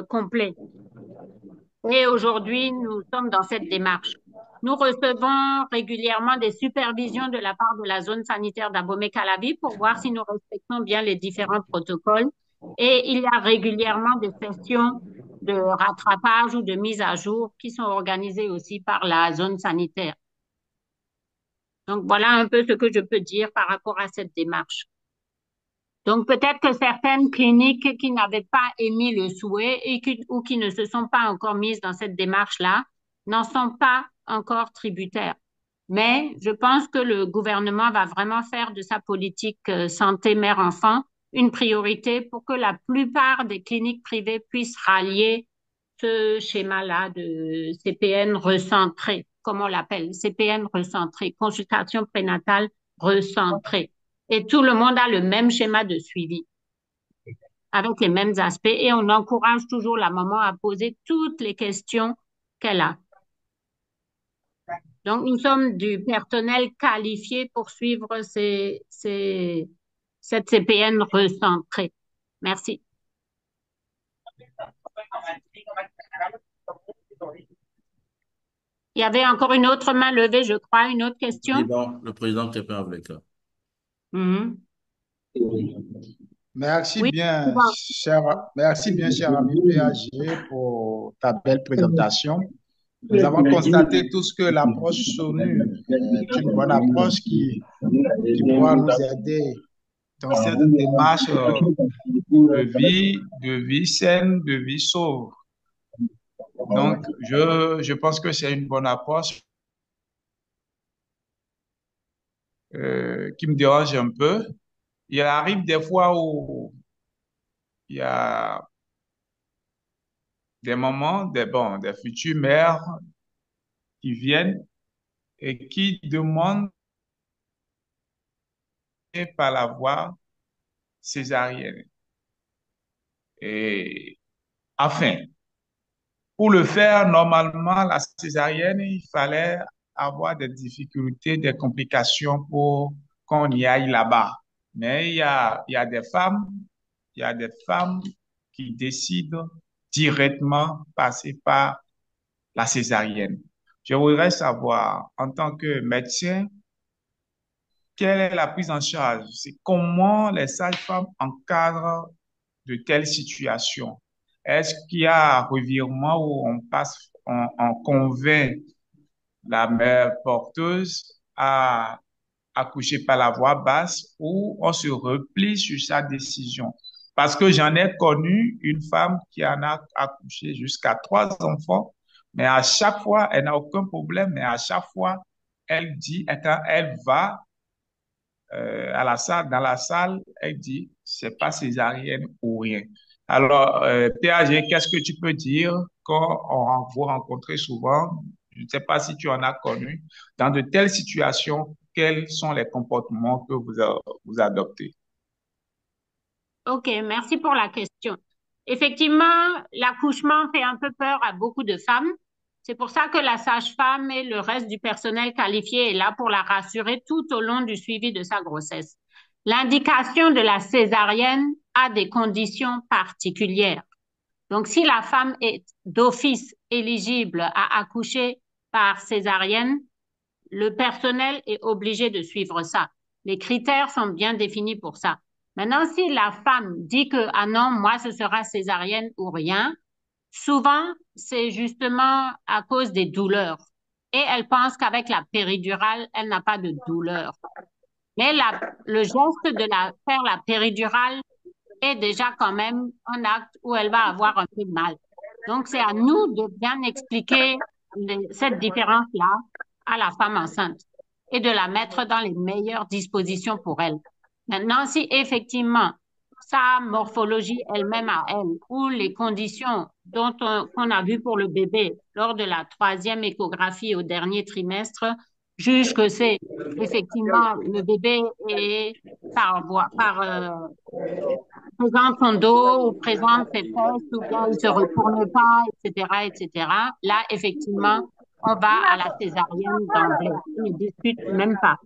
complet. Et aujourd'hui, nous sommes dans cette démarche. Nous recevons régulièrement des supervisions de la part de la zone sanitaire d'Abomey-Calavi pour voir si nous respectons bien les différents protocoles. Et il y a régulièrement des sessions de rattrapage ou de mise à jour qui sont organisées aussi par la zone sanitaire. Donc, voilà un peu ce que je peux dire par rapport à cette démarche. Donc, peut-être que certaines cliniques qui n'avaient pas émis le souhait ou qui ne se sont pas encore mises dans cette démarche-là n'en sont pas encore tributaires. Mais je pense que le gouvernement va vraiment faire de sa politique santé mère-enfant une priorité pour que la plupart des cliniques privées puissent rallier ce schéma-là de CPN recentré, comme on l'appelle, CPN recentré, consultation prénatale recentrée. Et tout le monde a le même schéma de suivi, avec les mêmes aspects, et on encourage toujours la maman à poser toutes les questions qu'elle a. Donc, nous sommes du personnel qualifié pour suivre cette CPN recentrée. Merci. Il y avait encore une autre main levée, je crois, une autre question. Le président Crépin Avleka. Merci Oui, bien, merci bien, cher ami PAG, pour ta belle présentation. Nous avons constaté tous que l'approche SONU est une bonne approche qui pourra nous aider dans cette démarche de vie saine, de vie sauve. Donc, je pense que c'est une bonne approche qui me dérange un peu. Il arrive des fois où il y a des moments, des futures mères qui viennent et qui demandent par la voie césarienne. Et enfin, pour le faire, normalement, la césarienne, il fallait avoir des difficultés, des complications pour qu'on y aille là-bas. Mais il y a des femmes qui décident directement passer par la césarienne. Je voudrais savoir, en tant que médecin, quelle est la prise en charge? C'est comment les sages-femmes encadrent de telles situations? Est-ce qu'il y a un revirement où on convainc la mère porteuse à accoucher par la voie basse ou on se replie sur sa décision? Parce que j'en ai connu une femme qui en a accouché jusqu'à 3 enfants, mais à chaque fois, elle n'a aucun problème, mais à chaque fois, elle dit, quand elle va dans la salle, elle dit, c'est pas césarienne ou rien. Alors, PAG, qu'est-ce que tu peux dire quand vous rencontrez souvent, je ne sais pas si tu en as connu, dans de telles situations, quels sont les comportements que vous adoptez? OK, merci pour la question. Effectivement, l'accouchement fait un peu peur à beaucoup de femmes. C'est pour ça que la sage-femme et le reste du personnel qualifié est là pour la rassurer tout au long du suivi de sa grossesse. L'indication de la césarienne a des conditions particulières. Donc, si la femme est d'office éligible à accoucher par césarienne, le personnel est obligé de suivre ça. Les critères sont bien définis pour ça. Maintenant, si la femme dit que, ah non, moi, ce sera césarienne ou rien, souvent, c'est justement à cause des douleurs. Et elle pense qu'avec la péridurale, elle n'a pas de douleur. Mais le geste de faire la péridurale est déjà quand même un acte où elle va avoir un peu de mal. Donc, c'est à nous de bien expliquer cette différence-là à la femme enceinte et de la mettre dans les meilleures dispositions pour elle. Maintenant, si effectivement sa morphologie elle-même à elle ou les conditions qu'on a vues pour le bébé lors de la 3e échographie au dernier trimestre juge que c'est effectivement le bébé est présente son dos ou présente ses fesses ou bien il se retourne pas, etc., etc. Là, effectivement, on va à la césarienne d'emblée. On ne discute même pas.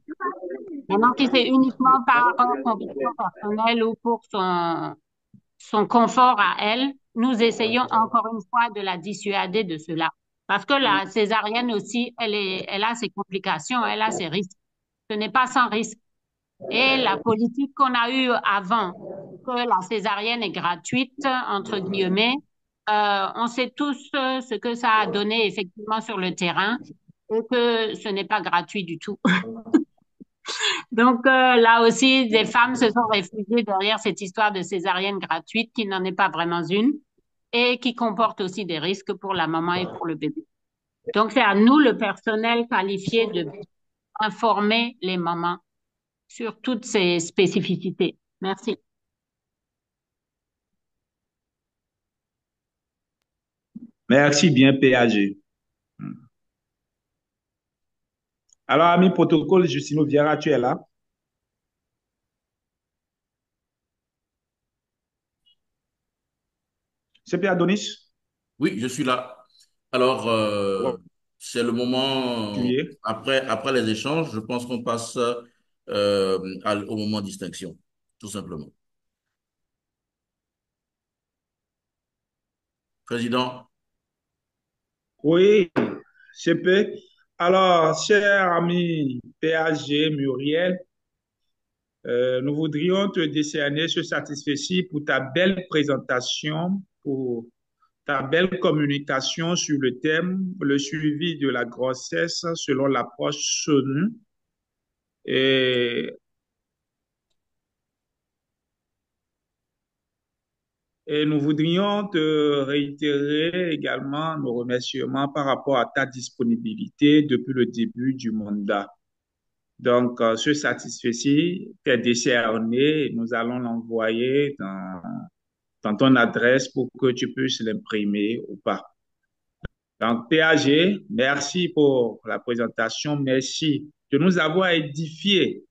Maintenant, si c'est uniquement par conviction personnelle ou pour son confort à elle, nous essayons encore une fois de la dissuader de cela. Parce que la césarienne aussi, elle a ses complications, elle a ses risques. Ce n'est pas sans risque. Et la politique qu'on a eue avant, que la césarienne est gratuite, entre guillemets, on sait tous ce que ça a donné effectivement sur le terrain et que ce n'est pas gratuit du tout. Donc là aussi, des femmes se sont réfugiées derrière cette histoire de césarienne gratuite qui n'en est pas vraiment une et qui comporte aussi des risques pour la maman et pour le bébé. Donc c'est à nous, le personnel qualifié, de informer les mamans sur toutes ces spécificités. Merci. Merci bien, PAG. Alors, ami protocole, Justino Vieira, tu es là? C'est Pierre Adonis? Oui, je suis là. Alors, Ouais, c'est le tu moment, y es. après les échanges, je pense qu'on passe au moment distinction, tout simplement. Président, Oui, CP. Alors, cher ami PAG Muriel, nous voudrions te décerner ce satisfait pour ta belle présentation, pour ta belle communication sur le thème, le suivi de la grossesse selon l'approche SONU. Et, et nous voudrions te réitérer également nos remerciements par rapport à ta disponibilité depuis le début du mandat. Donc, ce satisfait-ci t'est décerné et nous allons l'envoyer dans ton adresse pour que tu puisses l'imprimer ou pas. Donc, PAG, merci pour la présentation. Merci de nous avoir édifiés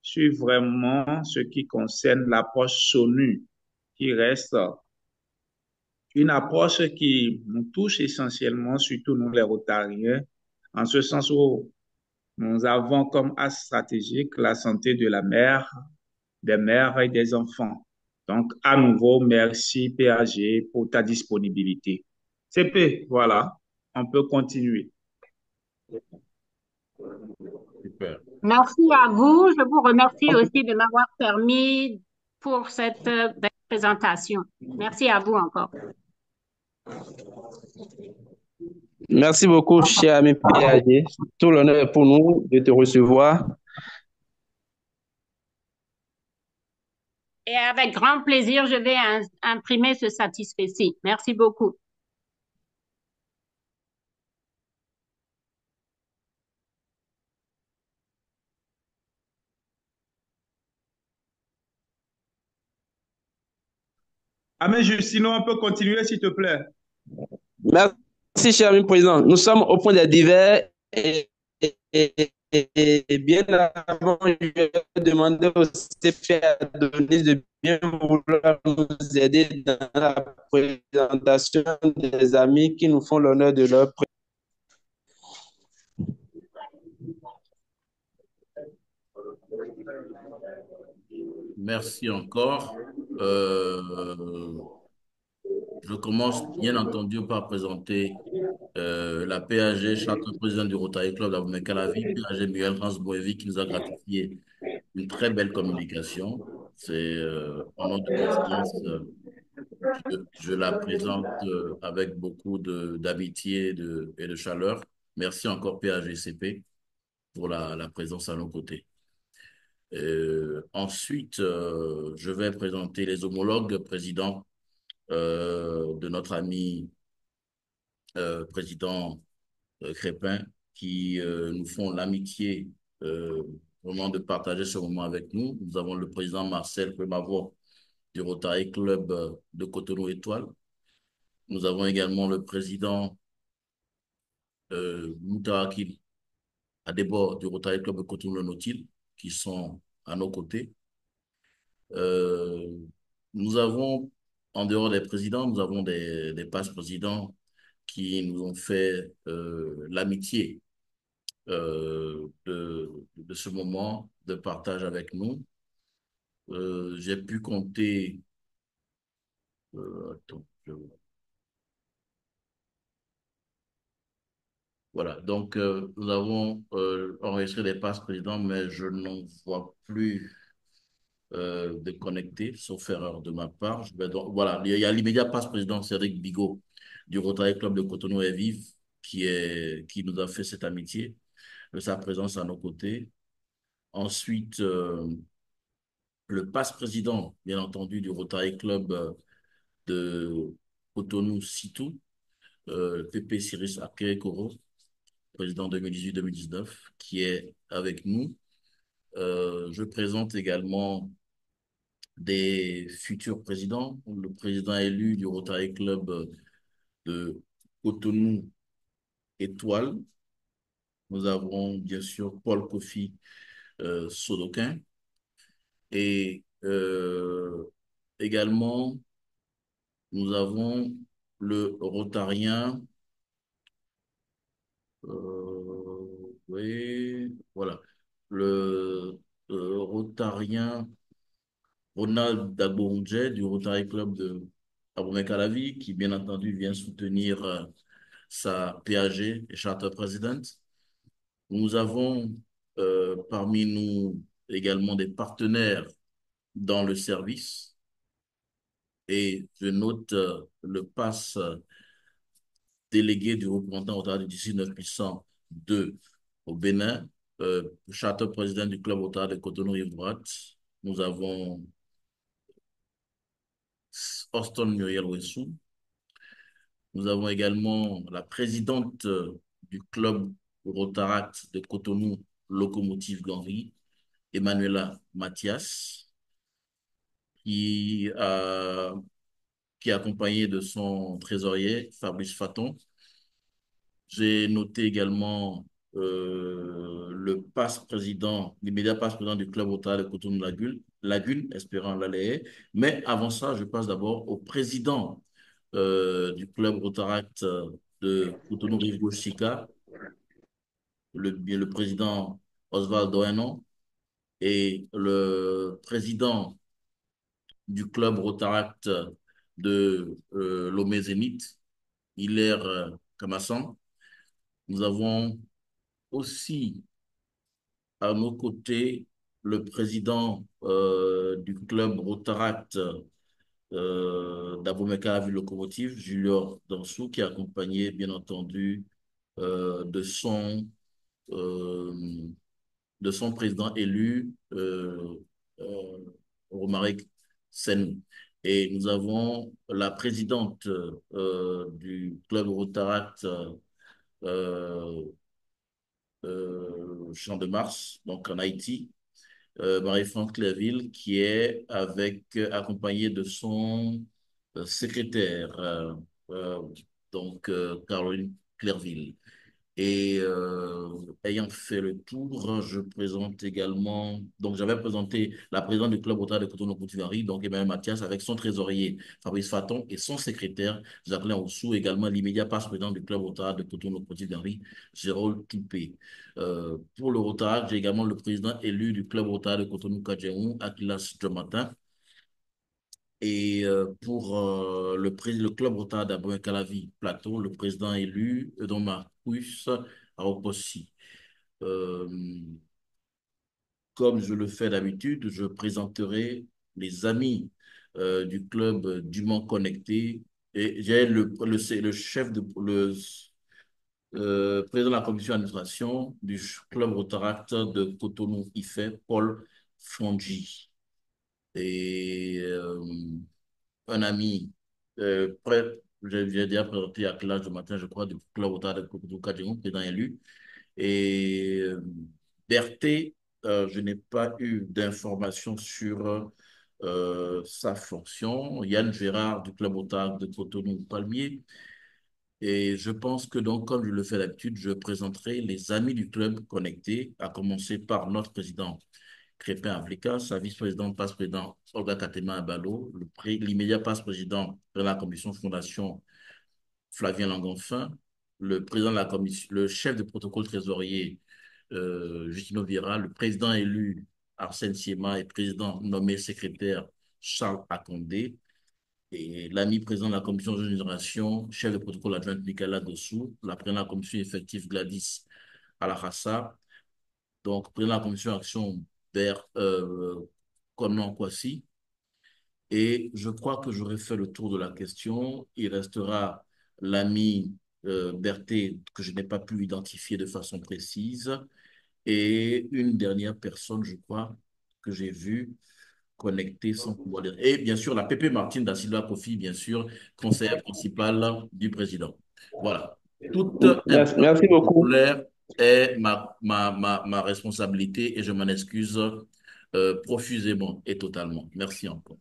sur vraiment ce qui concerne l'approche SONU, qui reste une approche qui nous touche essentiellement, surtout nous les Rotariens, en ce sens où nous avons comme axe stratégique la santé de la mère, des mères et des enfants. Donc, à nouveau, merci PAG pour ta disponibilité. CP, voilà, on peut continuer. super. Merci à vous. Je vous remercie aussi de m'avoir permis pour cette belle présentation. Merci à vous encore. Merci beaucoup, cher ami PAG. Tout l'honneur est pour nous de te recevoir. Et avec grand plaisir, je vais imprimer ce satisfait-ci. Merci beaucoup. Ah, mais sinon, on peut continuer, s'il te plaît. Merci, cher ami président. Nous sommes au point des divers et bien avant, je vais demander au CP Adonis de bien vouloir nous aider dans la présentation des amis qui nous font l'honneur de leur présence. Merci encore. Je commence bien entendu par présenter la PAG, charte président du Rotary Club d'Abomey-Calavi, PAG Muriel Rance-Boevi, qui nous a gratifié une très belle communication. C'est en nom de confiance, je la présente avec beaucoup d'amitié et de chaleur. Merci encore PAGCP pour la présence à nos côtés. Ensuite, je vais présenter les homologues présidents de notre ami président Crépin qui nous font l'amitié vraiment de partager ce moment avec nous. Nous avons le président Marcel Pemavo du Rotary Club de Cotonou Étoile. Nous avons également le président Moutarakil à des bords du Rotary Club de Cotonou-le-Nautil, qui sont à nos côtés. Euh, Nous avons, en dehors des présidents, nous avons des passe-présidents qui nous ont fait l'amitié de ce moment de partage avec nous. J'ai pu compter, attends, voilà, donc nous avons enregistré des passes présidents, mais je n'en vois plus de connecter, sauf erreur de ma part. Voilà, il y a l'immédiat passe-président Cédric Bigot du Rotary Club de Cotonou et Vive qui nous a fait cette amitié de sa présence à nos côtés. Ensuite, le passe-président, bien entendu, du Rotary Club de Cotonou-Sitou, Pépé Cyrus Akékoro, président 2018-2019, qui est avec nous. Je présente également des futurs présidents. Le président élu du Rotary Club de Cotonou Étoile. Nous avons bien sûr Paul Kofi Sodokin et également nous avons le Rotarien, oui, voilà, le Rotarien Ronald Dagbonje du Rotary Club de Abomey-Calavi, qui bien entendu vient soutenir sa PAG et Charter President. Nous avons parmi nous également des partenaires dans le service et je note le pass délégué du représentant au du 19 2 au Bénin, Charter Président du Club Otard de Cotonou-Rive droite. Nous avons Austin Muriel Wessou. Nous avons également la présidente du club Rotaract de Cotonou, Locomotive Ganry, Emmanuela Mathias, qui, qui est accompagnée de son trésorier, Fabrice Faton. J'ai noté également le passe-président, l'immédiat passe-président du club Rotaract de Cotonou-Lagune, espérant l'aller. Mais avant ça, je passe d'abord au président du club Rotaract de Cotonou-Rive-Gauche-Sika, le président Oswald Doenon et le président du club Rotaract de Lomé Zénith, Hilaire Kamassan. Nous avons aussi à nos côtés le président du club Rotaract d'Abomey-Calavi Locomotive, Julien Dansou, qui est accompagné, bien entendu, de euh, de son président élu, euh, Romaric Sen. Et nous avons la présidente du club Rotaract Champ de Mars, donc en Haïti, Marie-France Clairville, qui est accompagnée de son secrétaire, donc Caroline Clairville. Et ayant fait le tour, je présente également, donc j'avais présenté la présidente du club Rotary de Cotonou-Cotivary, donc Emmanuel Mathias, avec son trésorier Fabrice Faton et son secrétaire Jacqueline Oussou, également l'immédiat passe-président du club Rotary de Cotonou-Cotivary, Jérôme Toupé. Pour le Rotary, j'ai également le président élu du club Rotary de Cotonou-Kadjeou, Akilas Djomatin. Et pour le club Rotary d'Abomey-Calavi Plateau, le président élu, Edon Marcus Aropossi. Euh, Comme je le fais d'habitude, je présenterai les amis du club du Mans Connecté. Et j'ai le chef président de la commission d'administration du club Rotaract de Cotonou-Ifé, Paul Fongi. Et un ami prêt, j'ai déjà présenté à l'âge du matin, je crois, du club Rotaract de Cotonou-Kadjeou, président élu. Et Berthe, je n'ai pas eu d'informations sur sa fonction. Yann Gérard du club Otard de Cotonou-Palmier. Et je pense que donc, comme je le fais d'habitude, je présenterai les amis du club connectés, à commencer par notre président Crépin Africa, sa vice-présidente, passe-président Olga Katema Abalo, l'immédiat passe-président de la commission fondation Flavien Langonfin, le président de la commission, le chef de protocole trésorier Justino Vieira, le président élu Arsène Siema et président nommé secrétaire Charles Akondé, et l'ami président de la commission de génération, chef de protocole adjoint Nicolas Dossou, la présidente de la commission effective Gladys Alahassa, donc président de la commission action vers Conan Kwasi. Et je crois que j'aurais fait le tour de la question. Il restera l'ami Berthet que je n'ai pas pu identifier de façon précise. Et une dernière personne, je crois, que j'ai vue connectée sans pouvoir dire. Et bien sûr, la Pépé Martine da Silva Kofi, bien sûr, conseillère principale du président. Voilà. Toute Merci beaucoup. populaire est ma responsabilité et je m'en excuse profusément et totalement. Merci encore.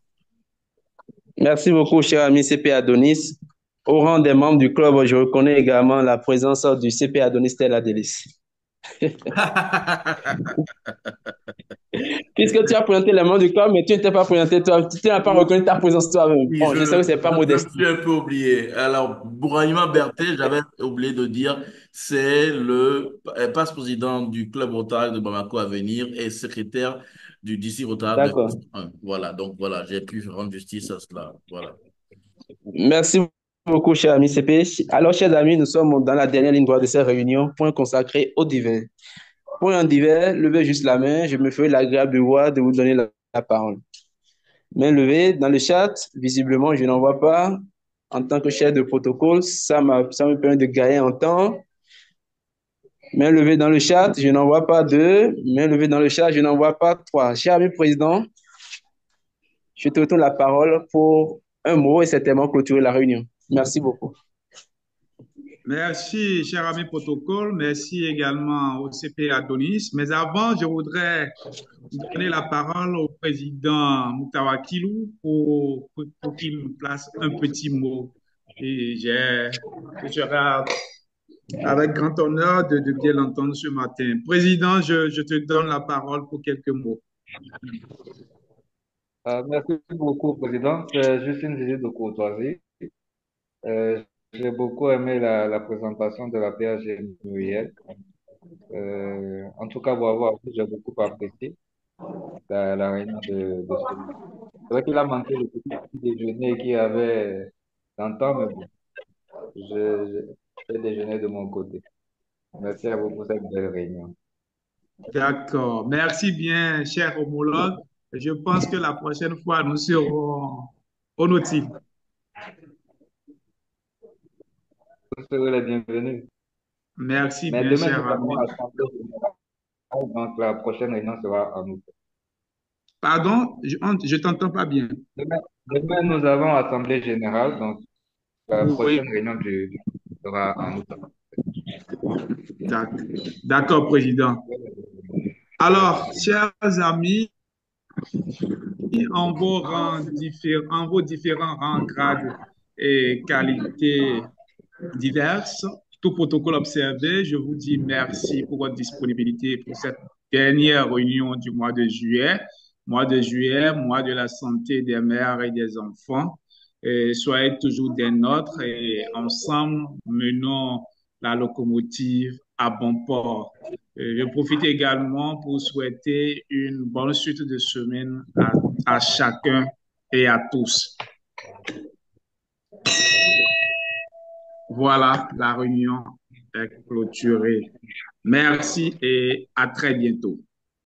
Merci beaucoup, cher ami CP Adonis. Au rang des membres du club, je reconnais également la présence du CP Adonis Stella Delis. Puisque tu as présenté les membres du club, mais tu ne t'es pas présenté toi, tu n'as pas reconnu ta présence toi-même. Bon, je sais que ce n'est pas modeste. Je me suis un peu oublié. Alors, Bourahima Berthet, j'avais oublié de dire, c'est le passe-président du club Rotary de Bamako à venir et secrétaire du DC Rotary de D'accord. 1. Voilà, donc voilà, j'ai pu rendre justice à cela. Voilà. Merci beaucoup, cher ami CP. Alors, chers amis, nous sommes dans la dernière ligne droite de cette réunion, point consacré au divers. Point en divers, levez juste la main, je me ferai l'agréable devoir de vous donner la parole. Main levée dans le chat, visiblement, je n'en vois pas. En tant que chef de protocole, ça me permet de gagner en temps. Main levée dans le chat, je n'en vois pas deux. Main levée dans le chat, je n'en vois pas trois. Cher ami président, je te retourne la parole pour un mot et certainement clôturer la réunion. Merci beaucoup. Merci, cher ami protocole. Merci également au CP Adonis. Mais avant, je voudrais donner la parole au président Moutawa Kilou pour qu'il me place un petit mot. Et je serai avec grand honneur de bien l'entendre ce matin. Président, je te donne la parole pour quelques mots. Merci beaucoup, Président. C'est juste une visite de courtoisie. J'ai beaucoup aimé la présentation de la PAG hier. En tout cas, bravo, j'ai beaucoup apprécié la réunion de ce jour. C'est vrai qu'il a manqué le petit déjeuner qu'il y avait dans le temps, mais bon, j'ai déjeuné de mon côté. Merci à vous pour cette belle réunion. D'accord. Merci bien, cher homologue. Je pense que la prochaine fois, nous serons au Nautil. Vous serez les bienvenus. Merci Mais bien, demain, cher nous ami. avons l'Assemblée générale, donc la prochaine réunion sera en août. Pardon, je t'entends pas bien. Demain, nous avons Assemblée générale, donc la Oui, prochaine réunion sera en août. d'accord, président. Alors, chers amis, en vos différents rangs, grades et qualités diverses, tout protocole observé, je vous dis merci pour votre disponibilité pour cette dernière réunion du mois de juillet. Mois de juillet, mois de la santé des mères et des enfants. Et soyez toujours des nôtres et ensemble, menons la locomotive à bon port. Je profite également pour souhaiter une bonne suite de semaine à chacun et à tous. Voilà, la réunion est clôturée. Merci et à très bientôt.